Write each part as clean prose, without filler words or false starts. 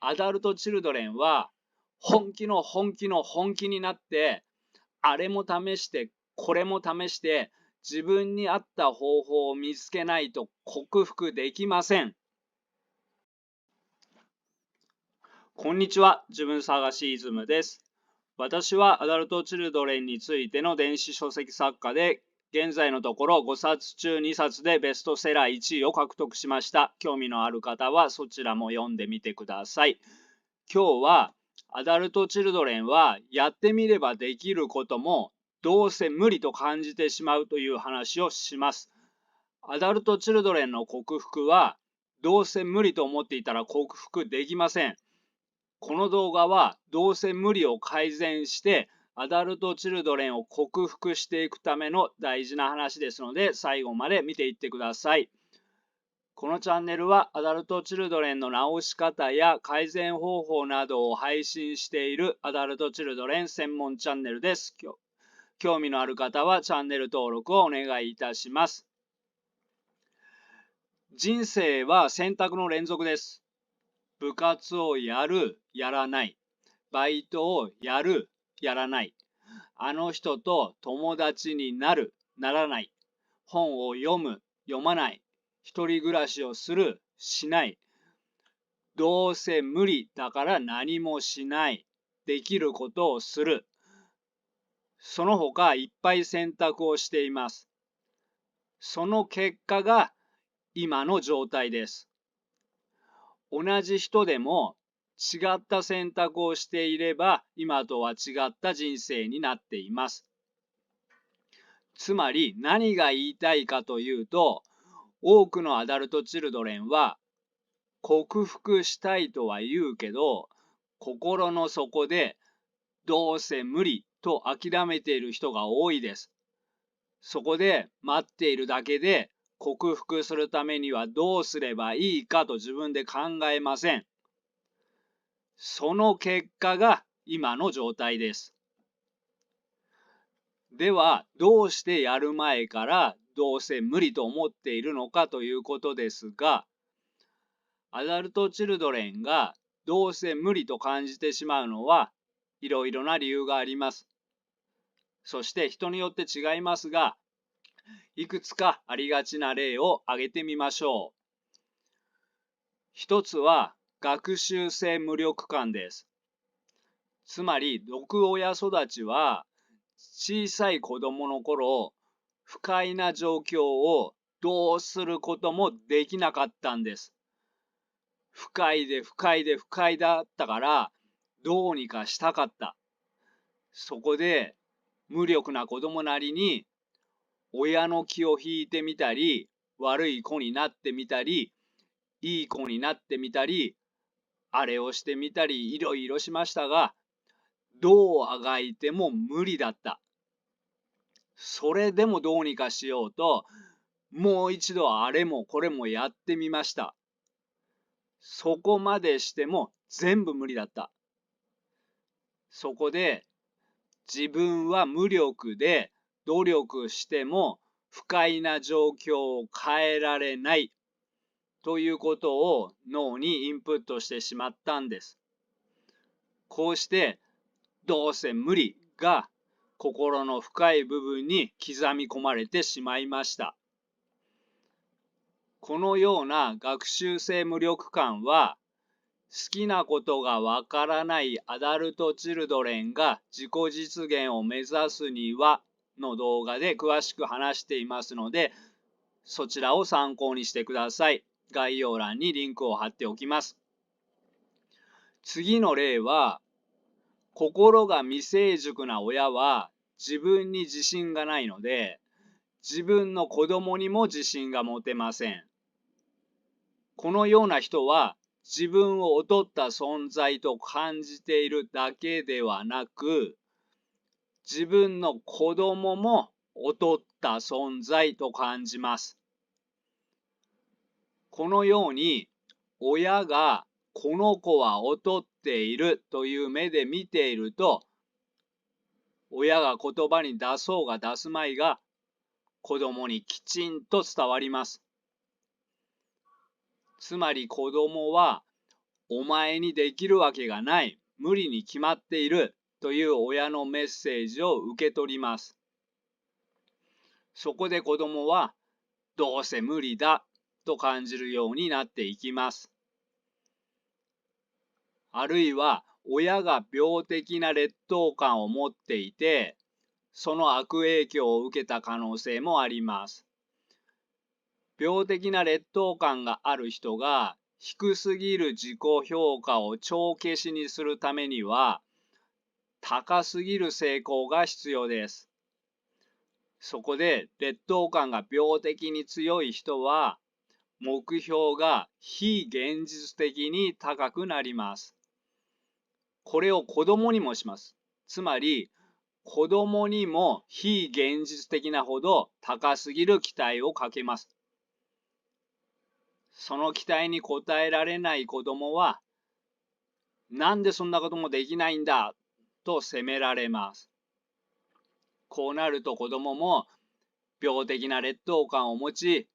アダルトチルドレンは本気の本気の本気になって、あれも試してこれも試して自分に合った方法を見つけないと克服できません。こんにちは、自分探しイズムです。私はアダルトチルドレンについての電子書籍作家で、現在のところ5冊中2冊でベストセラー1位を獲得しました。興味のある方はそちらも読んでみてください。今日はアダルトチルドレンはやってみればできることもどうせ無理と感じてしまうという話をします。アダルトチルドレンの克服はどうせ無理と思っていたら克服できません。この動画はどうせ無理を改善してアダルトチルドレンを克服していくための大事な話ですので、最後まで見ていってください。このチャンネルはアダルトチルドレンの直し方や改善方法などを配信しているアダルトチルドレン専門チャンネルです。興味のある方はチャンネル登録をお願いいたします。人生は選択の連続です。部活をやる、やらない。バイトをやる、やらない。あの人と友達になる、ならない。本を読む、読まない。一人暮らしをする、しない。どうせ無理だから何もしない。できることをする。その他いっぱい選択をしています。その結果が今の状態です。同じ人でも違った選択をしていれば今とは違った人生になっています。つまり何が言いたいかというと、多くのアダルトチルドレンは克服したいとは言うけど、心の底でどうせ無理と諦めている人が多いです。そこで待っているだけで克服するためにはどうすればいいかと自分で考えません。その結果が今の状態です。では、どうしてやる前からどうせ無理と思っているのかということですが、アダルトチルドレンがどうせ無理と感じてしまうのはいろいろな理由があります。そして人によって違いますが、いくつかありがちな例を挙げてみましょう。一つは学習性無力感です。つまり毒親育ちは小さい子供の頃、不快な状況をどうすることもできなかったんです。不快で不快で不快だったからどうにかしたかった。そこで無力な子供なりに親の気を引いてみたり、悪い子になってみたり、いい子になってみたり、あれをしてみたりいろいろしましたが、どうあがいても無理だった。それでもどうにかしようと、もう一度あれもこれもやってみました。そこまでしても全部無理だった。そこで自分は無力で努力しても不快な状況を変えられないということを脳にインプットしてしまったんです。こうしてどうせ無理が心の深い部分に刻み込まれてしまいました。このような学習性無力感は好きなことがわからないアダルトチルドレンが自己実現を目指すにはの動画で詳しく話していますので、そちらを参考にしてください。概要欄にリンクを貼っておきます。次の例は、心が未成熟な親は自分に自信がないので、自分の子供にも自信が持てません。このような人は自分を劣った存在と感じているだけではなく、自分の子供も劣った存在と感じます。このように親がこの子は劣っているという目で見ていると、親が言葉に出そうが出すまいが子供にきちんと伝わります。つまり子供はお前にできるわけがない、無理に決まっているという親のメッセージを受け取ります。そこで子供はどうせ無理だと感じるようになっていきます。あるいは親が病的な劣等感を持っていて、その悪影響を受けた可能性もあります。病的な劣等感がある人が低すぎる自己評価を帳消しにするためには、高すぎる成功が必要です。そこで劣等感が病的に強い人は、目標が非現実的に高くなります。これを子供にもします。つまり、子供にも非現実的なほど高すぎる期待をかけます。その期待に応えられない子供は、なんでそんなこともできないんだと責められます。こうなると子供も病的な劣等感を持ち、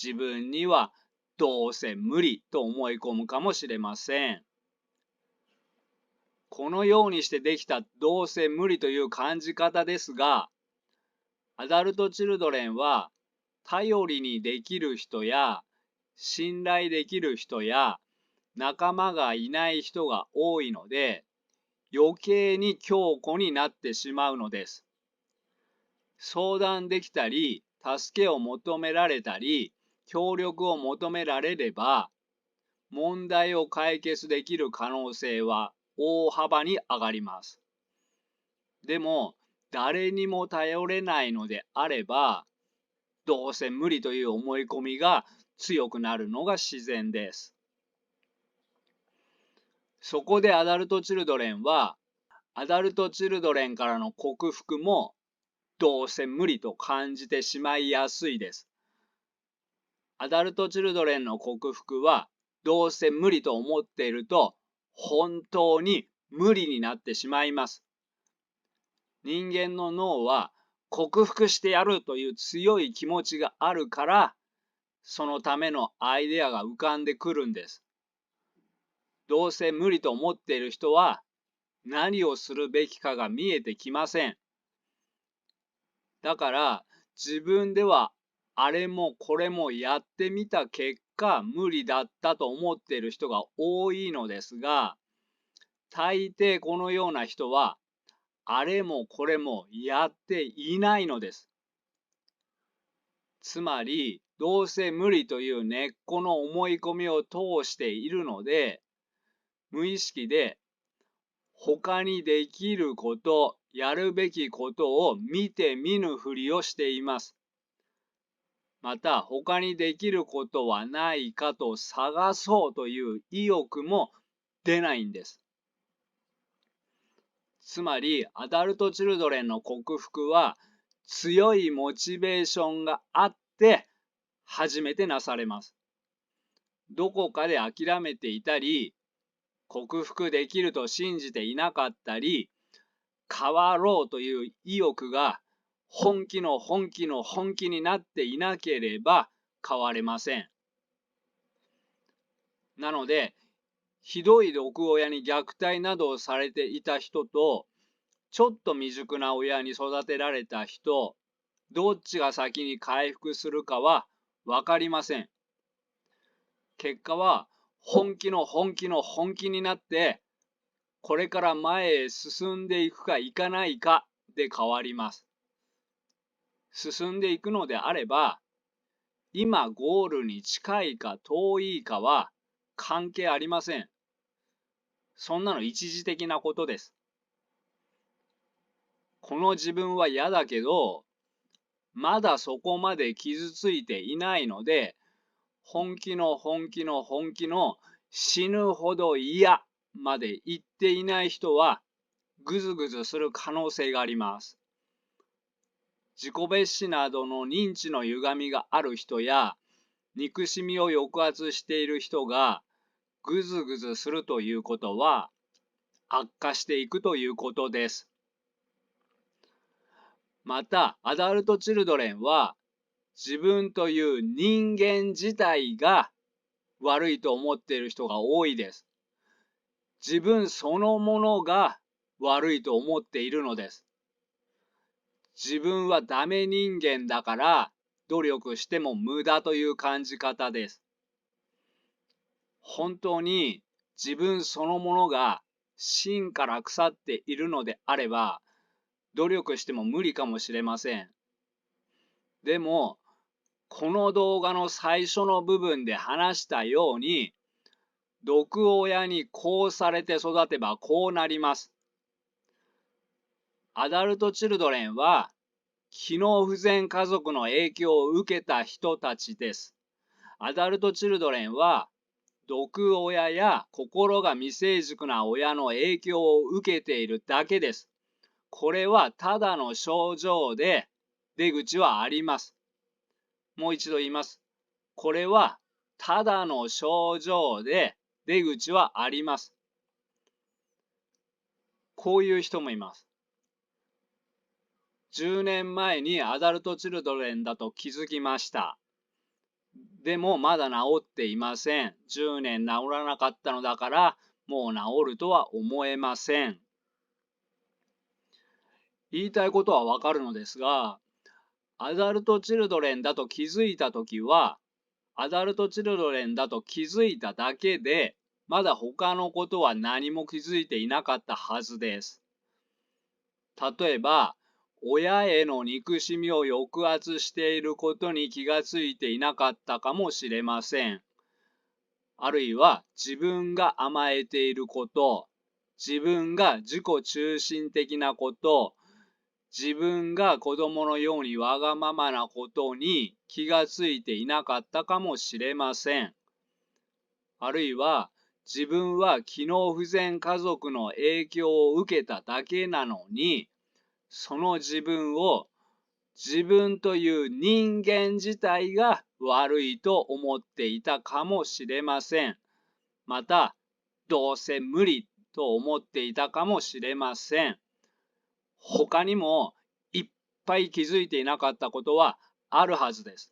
自分にはどうせ無理と思い込むかもしれません。このようにしてできたどうせ無理という感じ方ですが、アダルトチルドレンは頼りにできる人や信頼できる人や仲間がいない人が多いので、余計に強固になってしまうのです。相談できたり、助けを求められたり、協力を求められれば、問題を解決できる可能性は大幅に上がります。でも、誰にも頼れないのであれば、どうせ無理という思い込みが強くなるのが自然です。そこでアダルトチルドレンは、アダルトチルドレンからの克服もどうせ無理と感じてしまいやすいです。アダルトチルドレンの克服はどうせ無理と思っていると本当に無理になってしまいます。人間の脳は克服してやるという強い気持ちがあるから、そのためのアイデアが浮かんでくるんです。どうせ無理と思っている人は何をするべきかが見えてきません。だから自分ではあれもこれもやってみた結果無理だったと思っている人が多いのですが、大抵このような人はあれもこれもやっていないのです。つまりどうせ無理という根っこの思い込みを通しているので、無意識で他にできること、やるべきことを見て見ぬふりをしています。また、他にできることはないかと探そうという意欲も出ないんです。つまり、アダルトチルドレンの克服は、強いモチベーションがあって初めてなされます。どこかで諦めていたり、克服できると信じていなかったり、変わろうという意欲が本気の本気の本気になっていなければ変われません。なので、ひどい毒親に虐待などをされていた人と、ちょっと未熟な親に育てられた人、どっちが先に回復するかは分かりません。結果は本気の本気の本気になって、これから前へ進んでいくかいかないかで変わります。進んでいくのであれば、今ゴールに近いか遠いかは関係ありません。そんなの一時的なことです。この自分は嫌だけど、まだそこまで傷ついていないので、本気の本気の本気の死ぬほど嫌まで言っていない人は、ぐずぐずする可能性があります。自己蔑視などの認知の歪みがある人や、憎しみを抑圧している人がぐずぐずするということは、悪化していくということです。また、アダルトチルドレンは、自分という人間自体が悪いと思っている人が多いです。自分そのものが悪いと思っているのです。自分はダメ人間だから努力しても無駄という感じ方です。本当に自分そのものが芯から腐っているのであれば、努力しても無理かもしれません。でも、この動画の最初の部分で話したように、毒親にこうされて育てばこうなります。アダルトチルドレンは、機能不全家族の影響を受けた人たちです。アダルトチルドレンは、毒親や心が未成熟な親の影響を受けているだけです。これはただの症状で出口はあります。もう一度言います。これはただの症状で出口はあります。こういう人もいます。10年前にアダルトチルドレンだと気づきました。でもまだ治っていません。10年治らなかったのだからもう治るとは思えません。言いたいことはわかるのですが、アダルトチルドレンだと気づいたときは、アダルトチルドレンだと気づいただけで、まだ他のことは何も気づいていなかったはずです。例えば、親への憎しみを抑圧していることに気がついていなかったかもしれません。あるいは自分が甘えていること、自分が自己中心的なこと、自分が子供のようにわがままなことに気がついていなかったかもしれません。あるいは自分は機能不全家族の影響を受けただけなのに、その自分を自分という人間自体が悪いと思っていたかもしれません。また、どうせ無理と思っていたかもしれません。他にもいっぱい気づいていなかったことはあるはずです。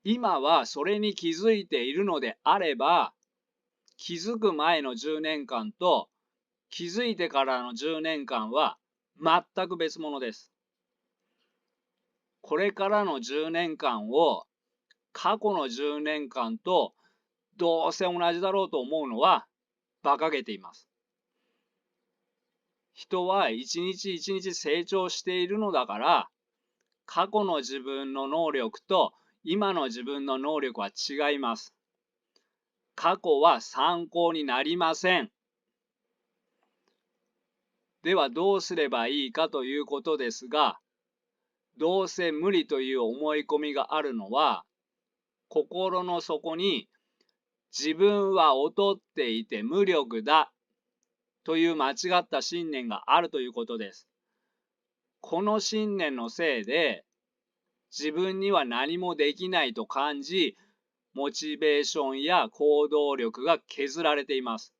今はそれに気づいているのであれば、気づく前の10年間と気づいてからの10年間は全く別物です。これからの10年間を過去の10年間とどうせ同じだろうと思うのは馬鹿げています。人は一日一日成長しているのだから、過去の自分の能力と今の自分の能力は違います。過去は参考になりません。ではどうすればいいかということですが、どうせ無理という思い込みがあるのは、心の底に自分は劣っていて無力だという間違った信念があるということです。この信念のせいで自分には何もできないと感じ、モチベーションや行動力が削られています。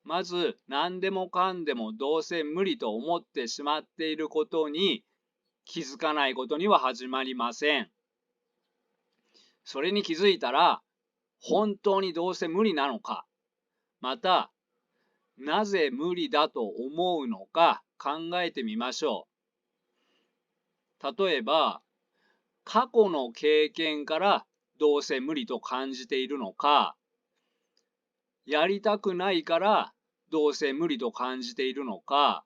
まず何でもかんでもどうせ無理と思ってしまっていることに気づかないことには始まりません。それに気づいたら本当にどうせ無理なのか、またなぜ無理だと思うのか考えてみましょう。例えば過去の経験からどうせ無理と感じているのか、やりたくないからどうせ無理と感じているのか、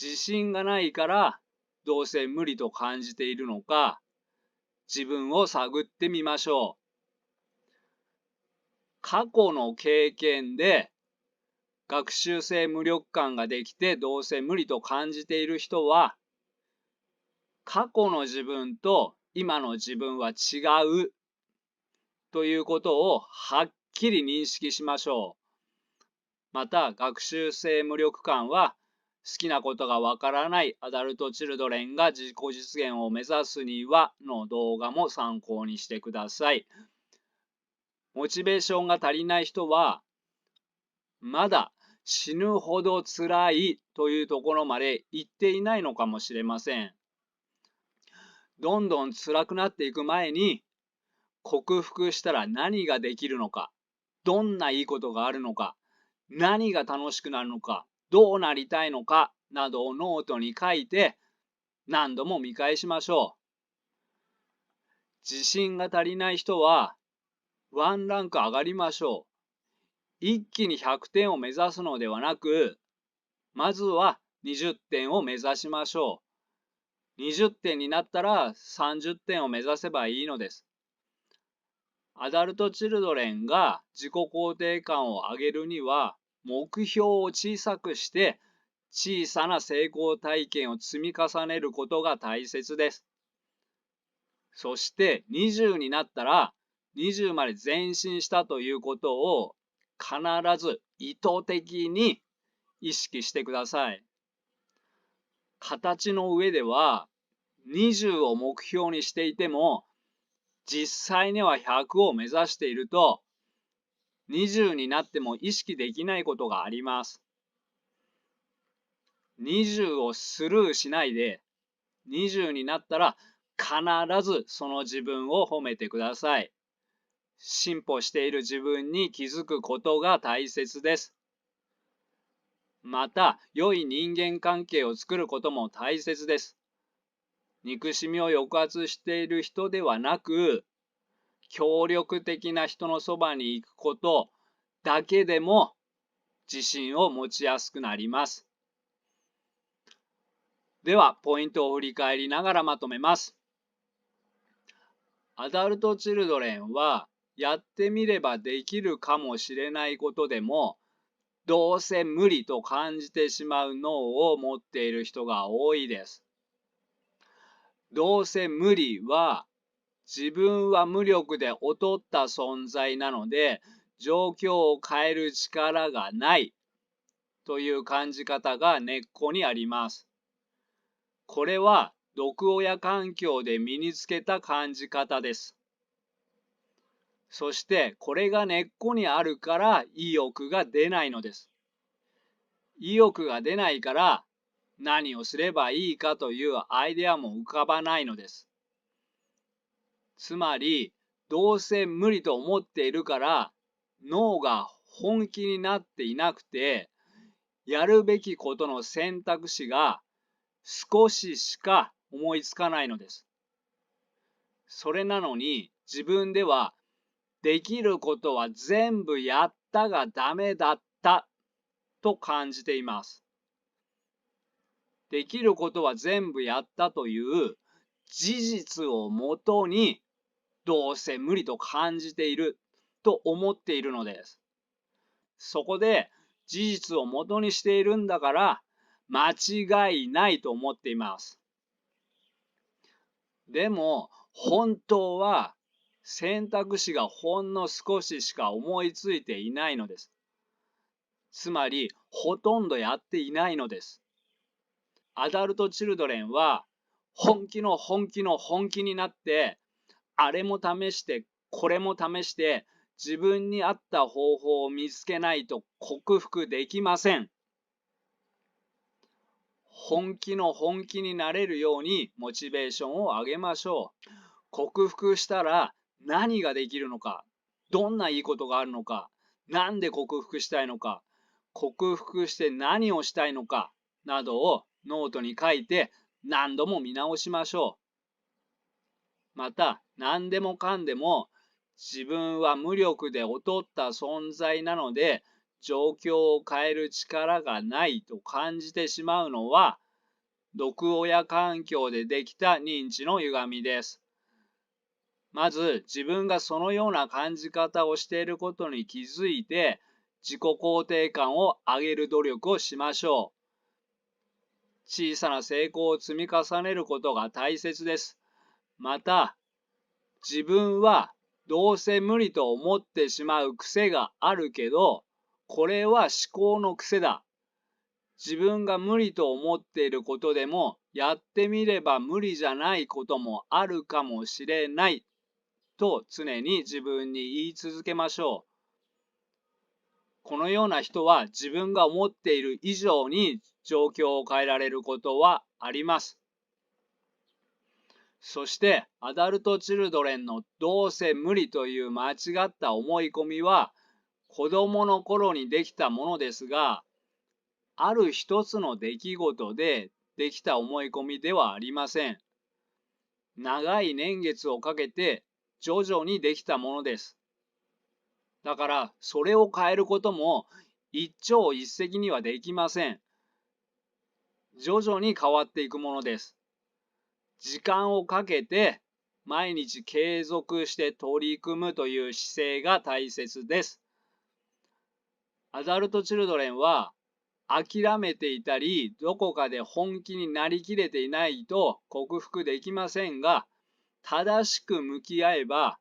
自信がないからどうせ無理と感じているのか、自分を探ってみましょう。過去の経験で学習性無力感ができてどうせ無理と感じている人は、過去の自分と今の自分は違うということをはっきり認識しましょう。また、学習性無力感は、好きなことがわからないアダルトチルドレンが自己実現を目指すにはの動画も参考にしてください。モチベーションが足りない人は、まだ死ぬほど辛いというところまで行っていないのかもしれません。どんどん辛くなっていく前に、克服したら何ができるのか。どんないいことがあるのか、何が楽しくなるのか、どうなりたいのかなどをノートに書いて何度も見返しましょう。自信が足りない人はワンランク上がりましょう。一気に100点を目指すのではなく、まずは20点を目指しましょう。20点になったら30点を目指せばいいのです。アダルトチルドレンが自己肯定感を上げるには、目標を小さくして小さな成功体験を積み重ねることが大切です。そして20になったら20まで前進したということを必ず意図的に意識してください。形の上では20を目標にしていても実際には100を目指していると20になっても意識できないことがあります。20をスルーしないで20になったら必ずその自分を褒めてください。進歩している自分に気づくことが大切です。また、良い人間関係を作ることも大切です。憎しみを抑圧している人ではなく、協力的な人のそばに行くことだけでも自信を持ちやすくなります。では、ポイントを振り返りながらまとめます。アダルトチルドレンは、やってみればできるかもしれないことでも、どうせ無理と感じてしまう脳を持っている人が多いです。どうせ無理は、自分は無力で劣った存在なので、状況を変える力がないという感じ方が根っこにあります。これは毒親環境で身につけた感じ方です。そしてこれが根っこにあるから意欲が出ないのです。意欲が出ないから何をすればいいかというアイデアも浮かばないのです。つまり、どうせ無理と思っているから脳が本気になっていなくて、やるべきことの選択肢が少ししか思いつかないのです。それなのに自分ではできることは全部やったがダメだったと感じています。できることは全部やったという事実をもとにどうせ無理と感じていると思っているのです。そこで事実をもとにしているんだから間違いないと思っています。でも本当は選択肢がほんの少ししか思いついていないのです。つまりほとんどやっていないのです。アダルトチルドレンは本気の本気の本気になってあれも試してこれも試して自分に合った方法を見つけないと克服できません。本気の本気になれるようにモチベーションを上げましょう。克服したら何ができるのか、どんないいことがあるのか、なんで克服したいのか、克服して何をしたいのかなどをノートに書いて何度も見直しましょう。また何でもかんでも自分は無力で劣った存在なので状況を変える力がないと感じてしまうのは毒親環境でできた認知の歪みです。まず自分がそのような感じ方をしていることに気づいて自己肯定感を上げる努力をしましょう。小さな成功を積み重ねることが大切です。また自分はどうせ無理と思ってしまう癖があるけど、これは思考の癖だ。自分が無理と思っていることでも、やってみれば無理じゃないこともあるかもしれないと常に自分に言い続けましょう。このような人は自分が思っている以上に状況を変えられることはあります。そしてアダルトチルドレンのどうせ無理という間違った思い込みは子供の頃にできたものですが、ある一つの出来事でできた思い込みではありません。長い年月をかけて徐々にできたものです。だからそれを変えることも一朝一夕にはできません。徐々に変わっていくものです。時間をかけて毎日継続して取り組むという姿勢が大切です。アダルトチルドレンは諦めていたり、どこかで本気になりきれていないと克服できませんが、正しく向き合えば、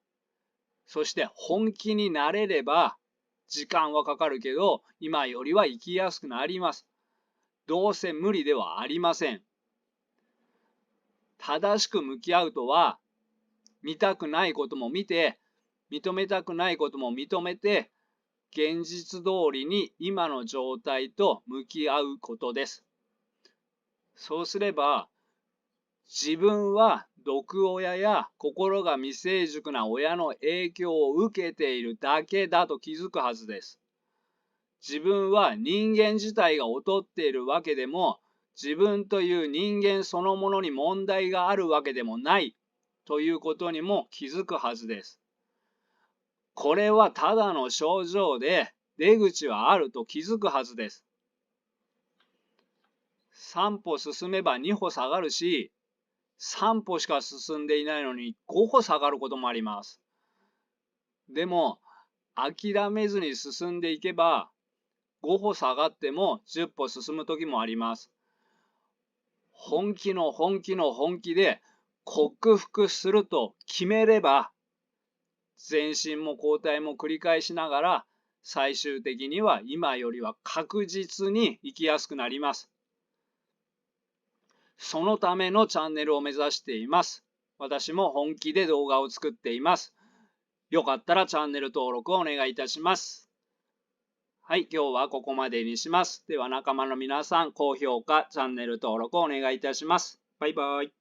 そして本気になれれば、時間はかかるけど、今よりは生きやすくなります。どうせ無理ではありません。正しく向き合うとは、見たくないことも見て、認めたくないことも認めて、現実通りに今の状態と向き合うことです。そうすれば、自分は毒親や心が未成熟な親の影響を受けているだけだと気づくはずです。自分は人間自体が劣っているわけでも、自分という人間そのものに問題があるわけでもないということにも気づくはずです。これはただの症状で出口はあると気づくはずです。3歩進めば2歩下がるし、3歩しか進んでいないのに5歩下がることもあります。でも諦めずに進んでいけば5歩下がっても10歩進む時もあります。本気の本気の本気で克服すると決めれば、前進も後退も繰り返しながら最終的には今よりは確実に生きやすくなります。そのためのチャンネルを目指しています。私も本気で動画を作っています。よかったらチャンネル登録をお願いいたします。はい、今日はここまでにします。では仲間の皆さん、高評価、チャンネル登録をお願いいたします。バイバイ。